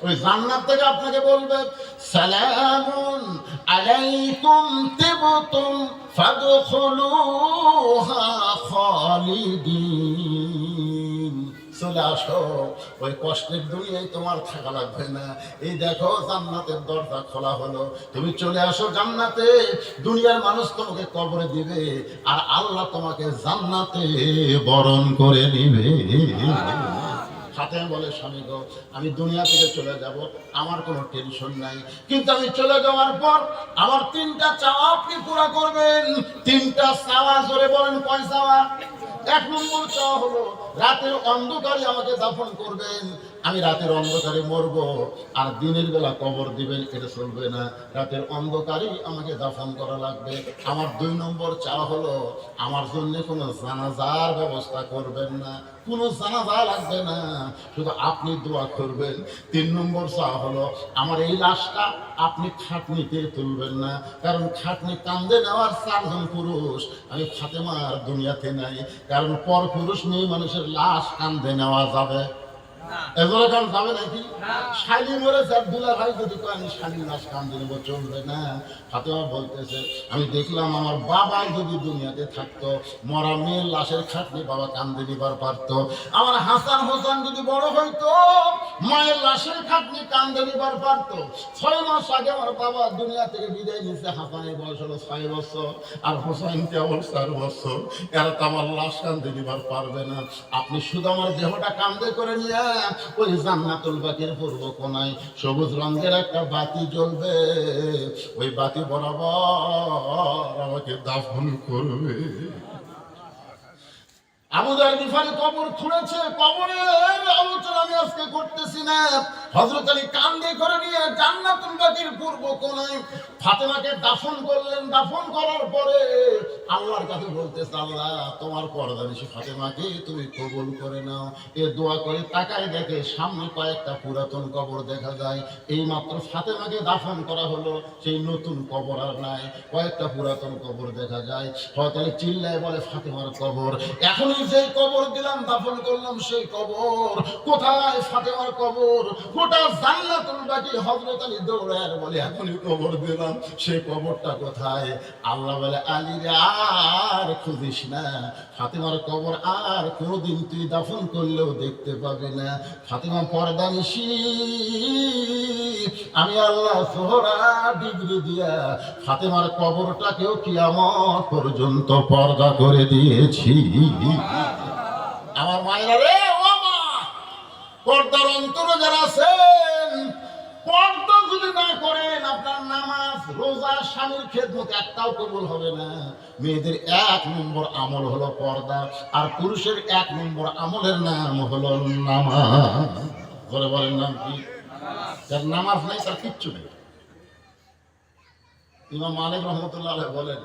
ওই জান্নাত থেকে আপনাকে বলবে সালামুন আলাইকুম তিবতুম ফাদখুলুহা খালিদিন। চলে আসো, ওই কষ্টের দুনিয়ায় তোমার থাকা লাগবে না। এই দেখো জান্নাতের দরজা খোলা হলো, তুমি চলে আসো জান্নাতে। দুনিয়ার মানুষ তোমাকে কবরে দিবে আর আল্লাহ তোমাকে জান্নাতে বরণ করে নিবে। ফাতেমা বলে, স্বামী গো, আমি দুনিয়া থেকে চলে যাব, আমার কোনো টেনশন নাই, কিন্তু আমি চলে যাওয়ার পর আমার তিনটা চাওয়া আপনি পুরো করবেন। তিনটা চাওয়া, জোরে বলেন কয় চাওয়া? এক নম্বর চাওয়া হলো রাতের অন্ধকারে আমাকে দাফন করবেন। আমি রাতের অন্ধকারে মরব, আর দিনের বেলা কবর দিবেন, এটা চলবে না। রাতের অন্ধকারেই আমাকে দাফন করা লাগবে। আমার দুই নম্বর চাওয়া হলো আমার জন্য কোনো জানাজার ব্যবস্থা করবেন না, কোনো জানাজা লাগবে না, শুধু আপনি দোয়া করবেন। তিন নম্বর চাওয়া হলো আমার এই লাশটা আপনি খাটনিতে তুলবেন না, কারণ খাটনি কান্দে নেওয়ার 4 জন পুরুষ আমি ফাতেমার দুনিয়াতে নাই, কারণ পর পুরুষ মেয়ে মানুষের লাশ কান্দে নেওয়া যাবে এগুলো কারণ যাবে নাকি? শালি মরেছে, দুলা ভাই যদি কয় আমি শালি লাশ কান্দে নেবো, চলবে না। ফাতেমা বলতেছে, আমি দেখলাম আমার বাবা যদি দুনিয়াতে থাকতো, মরা মেয়ের লাশের খাটনি বাবা কান্দে নিবার পারতো। আমার হাসান হোসেন যদি বড় হইতো, মায়ের লাশের খাটনি কান্দে নিবার পারতো। 6 মাস আগে আমার বাবা দুনিয়া থেকে বিদায় নিচ্ছে, হাসানের বয়স হলো 6 বছর, আর হোসেন কেবল 4 বছর। এরা তো আমার লাশ কান্দে নিবার পারবে না। আপনি শুধু আমার দেহটা কান্দে করে নিয়ে ওই জান্নাতুল বাকির পূর্ব কোনায় সবুজ রঙের একটা বাতি জ্বলবে, ওই বাতি বরাবর আমাকে দাফন করবে। আবু যার গিফারি কবর খুঁড়েছে, কবরের আলোচনা আমি আজকে করতেছি না। হযরত আলী কান্দে করে নিয়ে জান্নাতুল বাকির পূর্ব কোণায় ফাতেমাকে দাফন করলেন। দাফন করার পরে আল্লাহর কাছে বলতেছে, আল্লাহ তোমার পরদানিশী ফাতেমাকে তুমি কবুল করে নাও। এ দোয়া করে তাকায় দেখে সামনে কয়েকটা পুরাতন কবর দেখা যায়। এই মাত্র ফাতেমাকে দাফন করা হলো, সেই নতুন কবর আর নাই, কয়েকটা পুরাতন কবর দেখা যায়। হযরত আলী চিল্লায় বলে, ফাতেমার কবর, এখন যে কবর দিলাম দাফন করলাম সেই কবর কোথায়? ফাতেমার কবর। গোটা জান্নাতুল বাকি হযরত আলী দৌড়ায় বলে, এখনই কবর দিলাম, সেই কবরটা কোথায়? আল্লাহ বলে, আলী রে আর খুঁজিস না, ফাতেমার কবর আর কোনোদিন তুই দাফন করলেও দেখতে পাবি না। ফাতেমা পর্দানিশী, আমি আল্লাহ সোহরা ডিগ্রি দিয়া ফাতেমার কবরটাকেও কিয়ামত পর্যন্ত পর্দা করে দিয়েছি। আমার মায়েরা রে, ও মা, পর্দার অন্তরে যারা আছেন, পর্দা যদি না করেন আপনার নামাজ, রোজা, স্বামীর খেদমত একটাও কবুল হবে না। মেয়েদের 1 নম্বর আমল হলো পর্দা, আর পুরুষের 1 নম্বর আমলের নাম হলো নামাজ। বলে বলেন নাম কি? যার নামাজ নাই তার কিচ্ছু নেই। ইমাম মালিক রহমতুল্লাহ আলাইহি বলেন,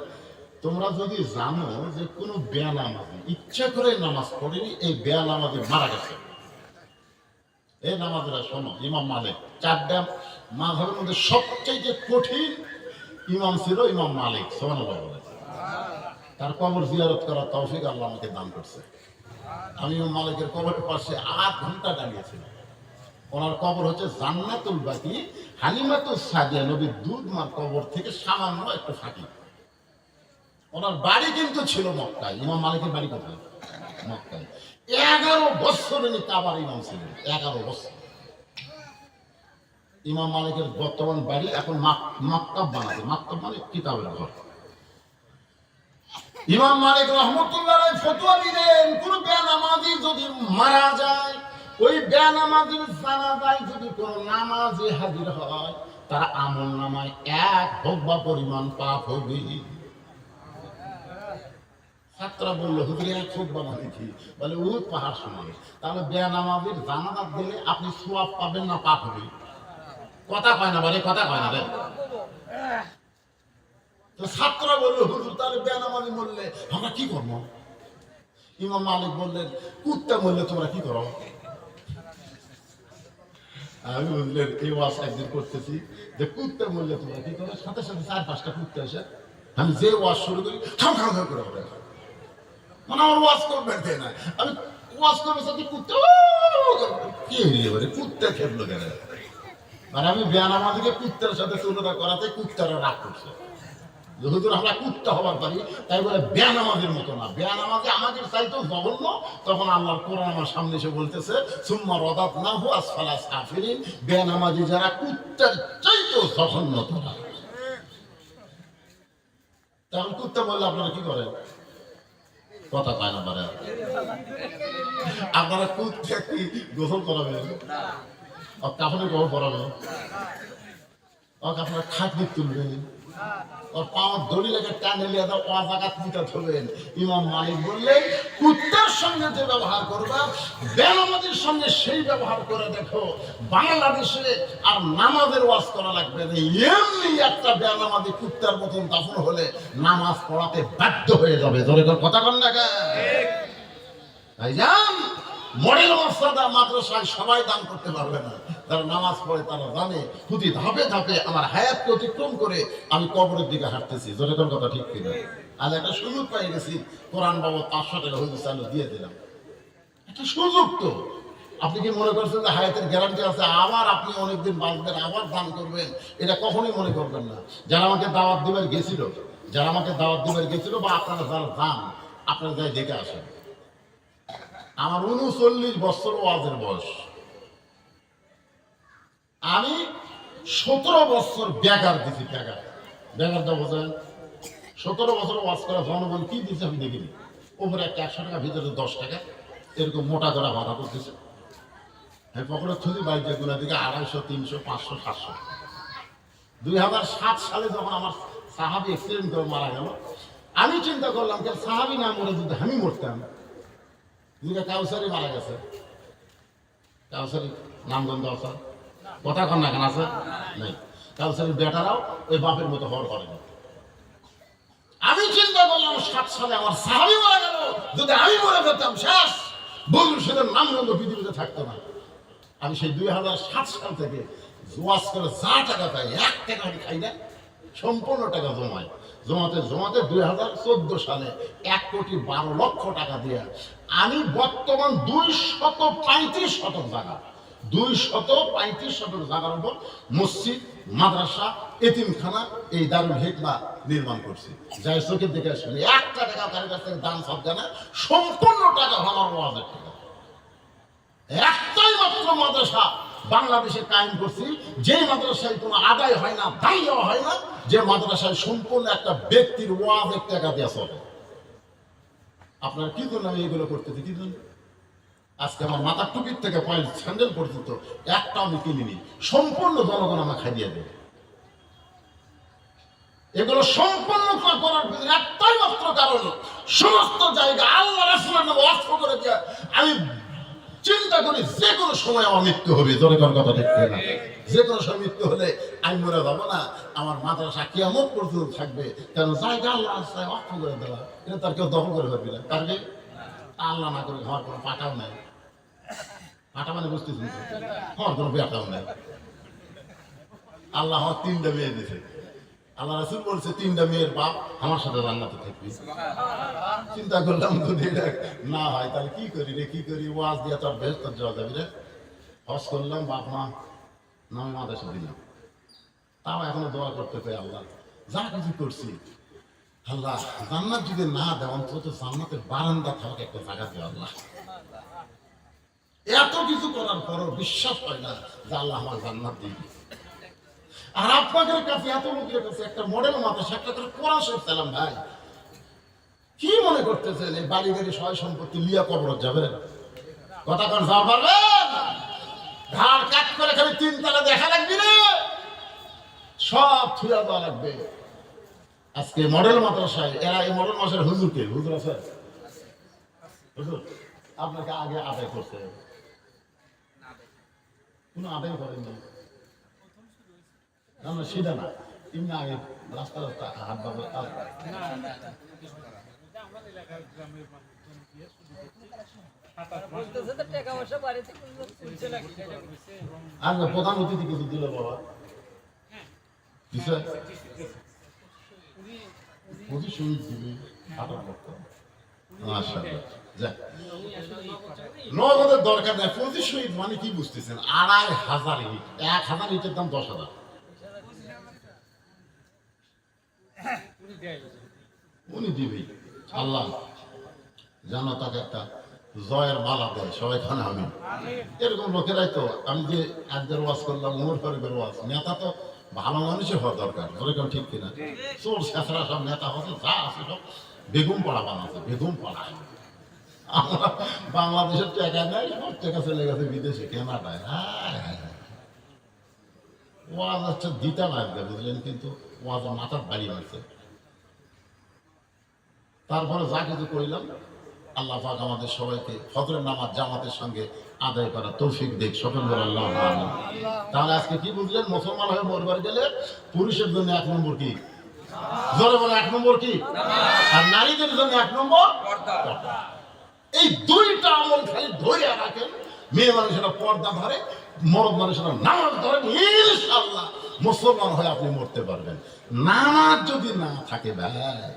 তোমরা যদি জানো যে কোনো বেনামাজি ইচ্ছা করে নামাজ পড়েনি, এই বেনামাজি মারা গেছে, এই নামাজেরা শোনো। ইমাম মালিক 4টা মাযহাবের মধ্যে সবচেয়ে কঠিন ইমাম ছিল ইমাম মালিক, সুবহানাল্লাহ বলে। তার কবর জিয়ারত করার তৌফিক আল্লাহ আমাকে দান করছে। আমি ইমাম মালিকের কবরের পাশে 8 ঘন্টা দাঁড়িয়েছিলাম। ওনার কবর হচ্ছে জান্নাতুল বাকি, হালিমাতুস সাদিয়া নবীর দুধ মার কবর থেকে সামান্য একটু ফাঁকি। ওনার বাড়ি কিন্তু ছিল মক্কায়। ইমাম মালিকের বাড়ি কোথায়? মক্কায়। 11 বছর উনি কাবার ইমাম ছিলেন, 11 বছর। ইমাম মালিকের বর্তমান বাড়ি এখন মাকতাব বানাচ্ছে। মাকতাব মানে কিতাবের ঘর। ইমাম মালিক রহমতুল্লাহ আলাইহি ফতোয়া দিলেন, কোন বেনামাজি যদি মারা যায়, ওই বেনামাজির জানাজায় যদি কোন নামাজি হাজির হয়, তার আমল নামায় 1 হব্বা পরিমাণ পাপ হবে। ছাত্ররা বললো, হুজুর 1 হব্বা মানে কি? বলে উহুদ পাহাড় সমান। তাহলে বেনামাজির জানাজা দিলে আপনি সওয়াব পাবেন না পাপ হবে? কথা কয় না বারে, কথা কয় না রে। তো ছাত্ররা বললো, হুজুর তাহলে বেনামাজি মরলে আমরা কি করবো? ইমাম মালিক বললেন, কুত্তা মরলে তোমরা কি করো? আমি বুঝলেন এই ওয়াজ একদিন করতেছি যে কুত্তা মরলে তোমরা কি করো? সাথে সাথে 4-5টা কুত্তা এসে আমি যে ওয়াজ শুরু করি খাম খাম খাম করে ওঠে। মানে আমার ওয়াজ করবেন না, আমি ওয়াজ করবো সাথে কুত্তা কি হইলে বলে কুত্তা খেললো কেন? মানে আমি বেয়ানামাজিকে কুত্তার সাথে তুলনা করাতে কুত্তারা রাগ করছে। যেহেতু আমরা কুত্তা হবার পারি, তাই বলে বেয়ানামাজের মতো না। বেয়ানামাজি আমাদের চাইতেও জঘন্য। তখন আল্লাহর কোরআন আমার সামনে এসে বলতেছে, সুম্মা রাদাদনাহু আসফালা সাফিলিন, বেয়ানামাজি যারা কুত্তার চাইতেও জঘন্য তারা। তখন কুত্তা বললে আপনারা কি করেন? কথা কয় না পারে। আপনারা কুত্তা কি গোসল করাবেন? কাপড়ে গোসল করাবেন? আপনারা খাটনি তুলবেন? ওর পাওয়ার দড়ি লেগে টানে নিয়ে দাও, অজাগাত নিতে ধরবেন। ইমাম মালিক বললেন, কুত্তার সঙ্গে যে ব্যবহার করবা, বেনামাজির সঙ্গে সেই ব্যবহার করে দেখো। বাংলাদেশে আর নামাজের ওয়াজ করা লাগবে না। এমনি একটা বেনামাজি কুত্তার মতন দাফন হলে নামাজ পড়াতে বাধ্য হয়ে যাবে। ধরে কথা কন না কেন? ভাইজান, মডেল মাদ্রাসায় সবাই দান করতে পারবে না। যারা নামাজ পড়ে তারা জানে প্রতি ধাপে ধাপে আমার হায়াতকে অতিক্রম করে আমি কবরের দিকে হাঁটতেছি। যখন কথা ঠিক কিনা? আজ একটা সুযোগ পাই গেছি, কোরআন বাবা 500 টাকা হুজুর চালু দিয়ে দিলাম। একটা সুযোগ তো। আপনি কি মনে করছেন যে হায়াতের গ্যারান্টি আছে আবার আপনি অনেকদিন বাঁচবেন, আবার দান করবেন? এটা কখনোই মনে করবেন না। যারা আমাকে দাওয়াত দিবার গেছিল, বা আপনারা যারা যান, আপনারা যাই দেখে আসেন। আমার 39 বছর ওয়াজের বয়স। আমি 17 বছর বেগার দিছি। বেগারটা বোঝেন? 17 বছর ওয়াজ করা জনগণ কি দিচ্ছে আমি দেখিনি। ওপরে একটা 100 টাকা, ভিতরে 10 টাকা, এরকম মোটা করা বাধা করতেছে। হ্যাঁ, পকেটে থুলি বাইক গুলা দিকে 250, 300, 500, 700। 2007 সালে যখন আমার সাহাবি অ্যাক্সিডেন্ট করে মারা গেল, আমি চিন্তা করলাম যে সাহাবি না মরে যদি আমি মরতাম। কাউসারি মারা গেছে, কাউসারি নামগন্ধ আছে, কথা কন না কেন আছে নেই? কাউসারির বেটারাও ওই বাপের মতো হওয়ার করে না। আমি চিন্তা করলাম 7 সালে আমার সাহাবী মারা গেল, যদি আমি মরে যেতাম শেষ, বন্ধুদের নামগন্ধ পৃথিবীতে থাকতো না। আমি সেই 2007 সাল থেকে ওয়াজ করে যা টাকা পাই, 1 টাকা আমি খাই না, সম্পূর্ণ টাকা জমাতে 2014 সালে 1,12,00,000 টাকা দিয়ে আমি বর্তমান 235 শতক জায়গা, 235 শতক জায়গার উপর মসজিদ, মাদ্রাসা, এতিমখানা, এই দারুল হিকমা নির্মাণ করছি। যাই চোখের দিকে আসলে 1 টাকা তার কাছ থেকে দান সদকা না, সম্পূর্ণ টাকা আমার ওয়াজের টাকা। একটাই মাত্র মাদ্রাসা বাংলাদেশে কায়েম করছি, যে মাদ্রাসায় কোনো আদায় হয় না, দায় দেওয়া হয় না, যে মাদ্রাসায় সম্পূর্ণ একটা ব্যক্তির ওয়াজের টাকা দেওয়া চলে। আপনারা কি জন্য আমি এগুলো করতেছি? কি জন্য? আজকে আমার মাথার টুপির থেকে পয়েন্ট স্যান্ডেল পর্যন্ত একটা আমি কিনিনি, সম্পূর্ণ জনগণ আমার খাইয়ে দেবে। এগুলো সম্পূর্ণ করার পিছনে একটাই মাত্র কারণ, সমস্ত জায়গা আল্লাহ রাসূলের নামে ওয়াজ করে দিয়ে আমি চিন্তা করি যে কোনো সময় আমার মৃত্যু হবে। জোরে কোন কথা ঠিক না? যে কোনো সময় মৃত্যু হলে আমি মরে যাবো না, আমার মাদ্রাসা কিয়ামত পর্যন্ত থাকবে। কেন? জায়গা আল্লাহ রাস্তায় ওয়াক্ফ করে দেওয়া, এটা তার কেউ দখল করে পারবি না। পারবে? আল্লাহ না করে হওয়ার কোনো পাটাও নাই। পাটা মানে বুঝতেছি, হওয়ার কোনো ব্যাটাও নাই। আল্লাহ আমার 3টা মেয়ে দিয়েছে। আল্লাহ রাসূল বলছে 3টা মেয়ের বাপ আমার সাথে জান্নাতে থাকবি। চিন্তা করলাম যদি এটা না হয় তাহলে কি করি রে, কি করি? ওয়াজ দিয়ে তোর বেহেশতে যাওয়া যাবে রে। হজ করলাম, বাপ মা নামে মাদ্রাসা দিলাম, তাও এখনো দোয়া করতে পাই আল্লাহ যা কিছু করছি, আল্লাহ জান্নাত যদি না দেয় অন্তত জান্নাতের বারান্দা থাকা একটা জায়গা দেয় আল্লাহ। এত কিছু করার পরও বিশ্বাস হয় না যে আল্লাহ আমার জান্নাত দিবে। আর আপনাদের কাছে, এত লোকের কাছে একটা মডেল মাদ্রাসা, একটা করে কোরআন শরীফ চালাম। ভাই কি মনে করতেছেন এই বাড়ি গাড়ি সয় সম্পত্তি লিয়া কবরত যাবে? কথা কন যাওয়া পারবেন? ধার কাট করে খালি 3 তলা দেখা লাগবে না, সব থুয়া দেওয়া লাগবে। আজকে মডেল মাদ্রাসায় এরা, এই মডেল মাদ্রাসার হুজুরকে, হুজুর আছে, হুজুর আপনাকে আগে আদায় করতে হবে, কোনো আদায় করেননি না, সেটা না, এমনি আগে রাস্তা রাস্তা হাত বাবু আর প্রধান অতিথি কিছু দিল বাবা, শহীদ দিবি 18 লক্ষ। মাশাআল্লাহ। যাক, নগদের দরকার নেই। 2500 ইট মানে কি বুঝতেছেন? 2500 ইট। 1000 ইটের দাম 10,000। উনি দিবেই। আল্লাহ জানো তাকে একটা জয়ের মালা দেয়, সবাই খানে আমি এরকম লোকেরাই তো। আমি যে একদের ওয়াজ করলাম, উমর ফারুকের ওয়াজ, নেতা তো ভালো মানুষই হওয়া দরকার, যেরকম ঠিক কিনা? চোর ছেঁচড়া সব নেতা হচ্ছে, যা আছে সব বেগুন পড়া বানাচ্ছে, বেগুন পড়া। আমরা বাংলাদেশের টাকা নেই, সব টাকা চলে গেছে বিদেশে, কেনাটায়। ওয়াজ হচ্ছে দিতে লাগবে, বুঝলেন, কিন্তু ওয়াজ মাথার বাড়ি হয়েছে। তারপরে যা কিছু করিলাম, আল্লাহ পাক আমাদের সবাইকে ফজরের নামাজ জামাতের সঙ্গে আদায় করা তৌফিক দেখ, সকল বলে আল্লাহ আমিন। তাহলে আজকে কি বুঝলেন? মুসলমান হয়ে মরবার গেলে পুরুষের জন্য 1 নম্বর কি? জোরে বলে 1 নম্বর কি? আর নারীদের জন্য 1 নম্বর পর্দা। এই দুইটা আমল খালি ধরে রাখেন, মেয়ে মানুষেরা পর্দা ধরে, মরদ মানুষেরা নামাজ ধরে, ইনশাআল্লাহ মুসলমান হয়ে আপনি মরতে পারবেন। নামাজ যদি না থাকে ভাই,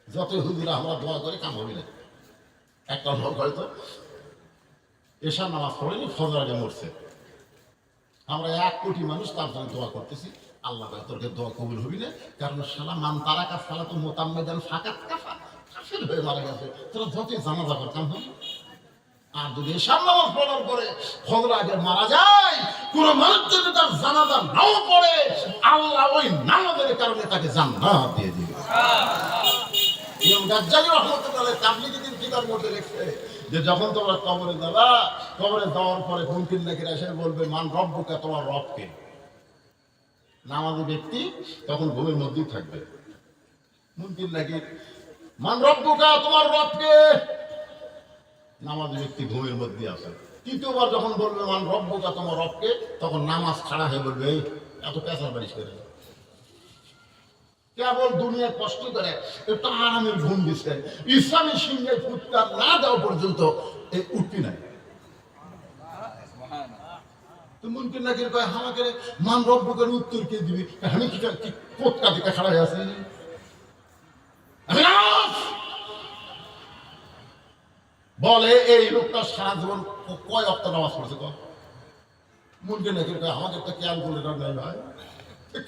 যতই হুজুরা আমরা দোয়া করে কাম হবে না। একটা লোক হয়তো এশার নামাজ পড়েনি, ফজর আগে মরছে। আমরা 1 কোটি মানুষ তার জন্য দোয়া করতেছি, আল্লাহ তোরকে দোয়া কবুল হবি না, কারণ সালা মান তারা কাজ সালা তো মোতাম্মেদান ফাঁকাত কাফা কাফের হয়ে মারা গেছে। তোরা যতই জানাজা করতাম হবে। আর যদি এশার নামাজ পড়ার পরে ফজর আগে মারা যায়, কোন মানুষ যদি তার জানাজা নাও পড়ে, আল্লাহ ওই নামাজের কারণে তাকে জান্নাত দিয়ে দিবে। ইমাম গাজ্জালী রাহমাতুল্লাহ তাবলীগী দিন কিতাব মধ্যে লিখছে যে যখন তোমরা কবরে যাবা, কবরে যাওয়ার পরে মুনকির নাকির এসে বলবে মান রব্বুকা, তোমার রবকে। নামাজি ব্যক্তি তখন ঘুমের মধ্যেই থাকবে। মুনকির নাকির মান রব্বুকা, তোমার রবকে। নামাজি ব্যক্তি ঘুমের মধ্যে আছে। তৃতীয়বার যখন বলবে মান রব্বুকা, তোমার রবকে, তখন নামাজ ছাড়া হয়ে বলবে এই এত পেঁচার বাড়িশ করে কেবল দুনিয়ায় কষ্ট করে একটু আরামের ঘুম দিচ্ছে। ইসলামী সিংহে ফুৎকার না দেওয়া পর্যন্ত এই উঠতি নাই। মুনকির নাকির কয় আমাকে মান রব্বুকের উত্তর কে দিবি? আমি কি কোটকা দিকে খাড়া হয়ে আছি? বলে এই লোকটা সারা জীবন কয় ওয়াক্ত নামাজ পড়ছে? মুনকির নাকির কয় আমাদের তো ক্যালকুলেটর নাই ভাই,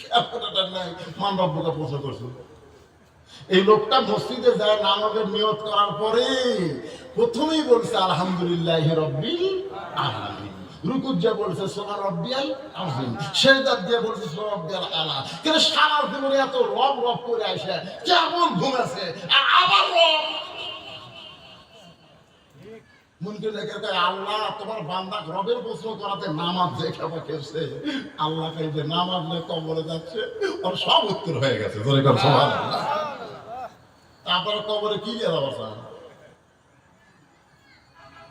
ক্যালকুলেটর নাই, মান রব্বুকে প্রশ্ন করছে। এই লোকটা মসজিদে যায় নামাজের নিয়ত করার পরে প্রথমেই বলছে আলহামদুলিল্লাহি রাব্বিল আলামিন, রুকুত দিয়ে বলছে সুবহান রাব্বিয়াল আযীম, সিজদা দিয়ে বলছে সুবহান রাব্বিয়াল আলা। কিন্তু সারা জীবনে এত রব রব করে আসে, কেমন ঘুমাছে আর আবার রব। মুনকির নাকির কয় আল্লাহ তোমার বান্দা রবের প্রশ্ন করাতে নামাজ দেখে বসেছে। আল্লাহ কই যে নামাজ নিয়ে কবরে যাচ্ছে, ওর সব উত্তর হয়ে গেছে। জোরে কর সুবহানাল্লাহ। তারপরে কবরে কি দিয়ে যাবো?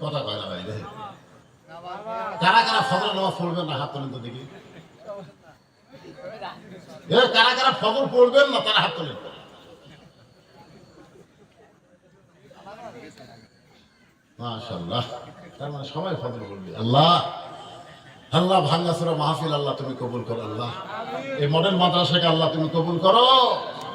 কথা কয় না ভাই। কারা কারা ফজর নামাজ পড়বেন না? হাত তোলেন তো দেখি। কারা কারা ফজর পড়বেন না? তারা হাত তোলেন। মাশাআল্লাহ, তার মানে সবাই ফজর পড়বে। আল্লাহ আল্লাহ ভাঙ্গাচোরা মাহফিল আল্লাহ তুমি কবুল করো। আল্লাহ এই মডেল মাদ্রাসাকে আল্লাহ তুমি কবুল করো।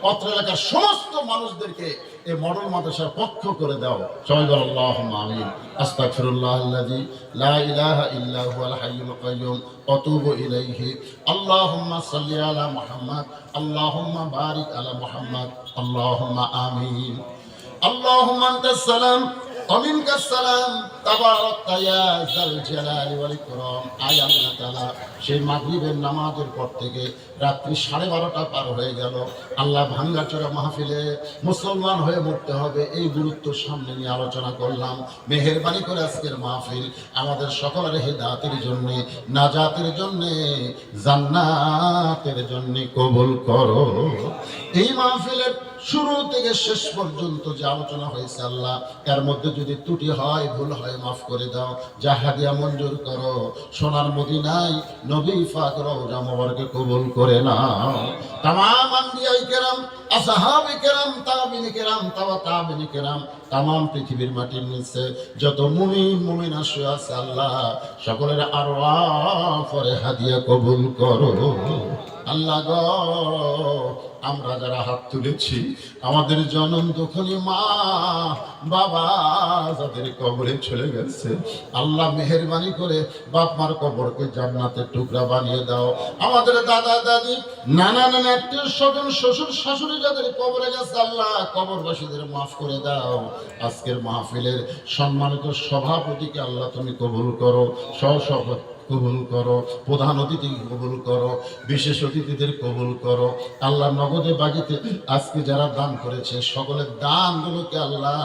অত্র এলাকার সমস্ত মানুষদেরকে এই মডেল মাদ্রাসার পক্ষ করে দাও। সবাই বল আল্লাহুম্মা আমিন। আস্তাগফিরুল্লাহাল্লাযী লা ইলাহা ইল্লা হুয়াল হাইয়ুল কাইয়্যুম ওয়া আতুবু ইলাইহি। আল্লাহুম্মা সাল্লি আলা মুহাম্মাদ, আল্লাহুম্মা বারিক আলা মুহাম্মাদ, আল্লাহুম্মা আমিন। আল্লাহুম্মা আনতাস সালাম ওয়া মিনকাস সালাম, তাবারাকতা ইয়া যাল জালালি ওয়াল ইকরাম। আয় আল্লাহ তাআলা, সেই মাগরিবের নামাজের পর থেকে রাত্রি 12:30 পার হয়ে গেল। আল্লাহ ভাঙ্গাচোরা মাহফিলে মুসলমান হয়ে মরতে হবে, এই গুরুত্ব সামনে নিয়ে আলোচনা করলাম। মেহেরবানি করে আজকের মাহফিল আমাদের সকলের হেদায়েতের জন্য, নাজাতের জন্য, জান্নাতের জন্য কবুল করো। এই মাহফিলের শুরু থেকে শেষ পর্যন্ত যে আলোচনা হয়েছে আল্লাহ, এর মধ্যে যদি ত্রুটি হয়, ভুল হয়, মাফ করে দাও। যা হাদিয়া মঞ্জুর করো। সোনার মদিনায় নবী পাক রওজা মোবারকে কবুল করে নাও। তামাম আম্বিয়ায়ে কেরাম, আসহাবে কেরাম, তাবিঈনে কেরাম, তাবিঈনে কেরাম, তামাম পৃথিবীর মাটির নিচে যত মুমিন মুমিনা শুয়ে আছে আল্লাহ, সকলের আরওয়াহ পরে হাদিয়া কবুল করো। আল্লাহ গো, আমরা যারা হাত তুলেছি, আমাদের জনম দুঃখী মা বাবা যাদের কবরে চলে গেছে, আল্লাহ মেহেরবানি করে বাপ মার কবরকে জান্নাতের টুকরা বানিয়ে দাও। আমাদের দাদা দাদি, নানা নানা, আত্মীয় স্বজন, শ্বশুর শাশুড়ি যাদের কবরে গেছে, আল্লাহ কবরবাসীদের মাফ করে দাও। আজকের মাহফিলের সম্মানিত সভাপতিকে আল্লাহ তুমি কবুল করো, সহসভাপতি কবুল করো, প্রধান অতিথিকে কবুল করো, বিশেষ অতিথিদের কবুল করো। আল্লাহ নগদে বাগিতে আজকে যারা দান করেছে, সকলের দানগুলোকে আল্লাহ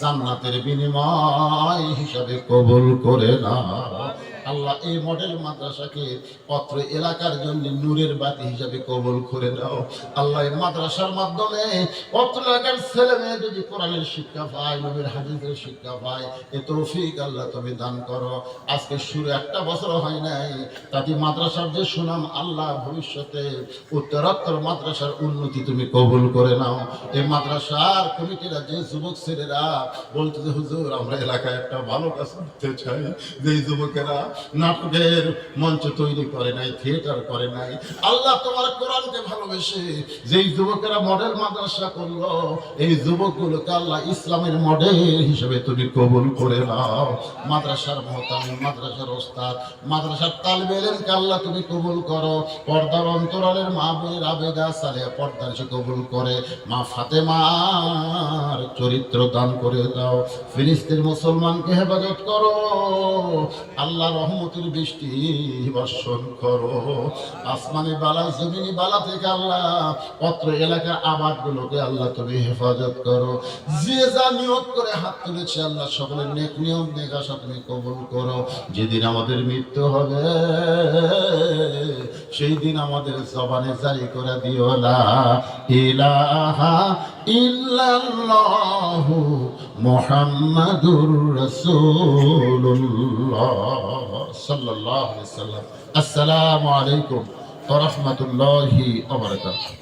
জান্নাতের বিনিময় হিসাবে কবুল করে নাও। আল্লাহ এই মডেল মাদ্রাসাকে অত্র এলাকার জন্য নূরের বাতি হিসাবে কবুল করে নাও। আল্লাহ এই মাদ্রাসার মাধ্যমে অত্র এলাকার ছেলে মেয়ে যদি কোরআনের শিক্ষা পায়, নবীর হাদিসের শিক্ষা পায়, এ তৌফিক আল্লাহ তুমি দান করো। আজকে শুরু একটা বছর হয় নাই, তাতে মাদ্রাসার যে সুনাম, আল্লাহ ভবিষ্যতে উত্তরোত্তর মাদ্রাসার উন্নতি তুমি কবুল করে নাও। এই মাদ্রাসার কমিটিরা, যে যুবক ছেলেরা বলতে যে হুজুর আমরা এলাকায় একটা ভালো কাজ করতে চাই, যে যুবকেরা নাটকের মঞ্চ তৈরি করে নাই, থিয়েটার করে নাই, আল্লাহ তোমার কোরআনকে ভালোবেসে যেই যুবকেরা মডেল মাদ্রাসা করলো, এই যুবকগুলোকে আল্লাহ ইসলামের মডেল হিসেবে তুমি কবুল করে নাও। মাদ্রাসার মুহতামিম, মাদ্রাসার ওস্তাদ, মাদ্রাসার তালিবে ইলমকে আল্লাহ তুমি কবুল করো। পর্দার অন্তরালের মা বোনের আবেদা সালেহা পর্দার সে কবুল করে। মা ফাতেমার চরিত্র দান করে দাও। ফিলিস্তিন মুসলমানকে হেফাজত করো। আল্লাহ রহমতের বৃষ্টি বর্ষণ করো। আসমানি বালা, জমিনি বালা থেকে আল্লাহ পত্র এলাকার আবাদগুলোকে আল্লাহ তুমি হেফাজত করো। যে যা নিয়োগ করে হাত তুলেছে, আল্লাহ সকলের নেক নিয়ম নেক আশা তুমি কবুল করো। যেদিন আমাদের মৃত্যু হবে, সেই দিন আমাদের জবানে জারি করে দিও লা ইলাহা ইল্লাল্লাহু মুহাম্মাদুর রাসূলুল্লাহ সাল্লাল্লাহু আলাইহি ওয়াসাল্লাম। আসসালামু আলাইকুম ওয়া রাহমাতুল্লাহি ওয়া বারাকাতুহু।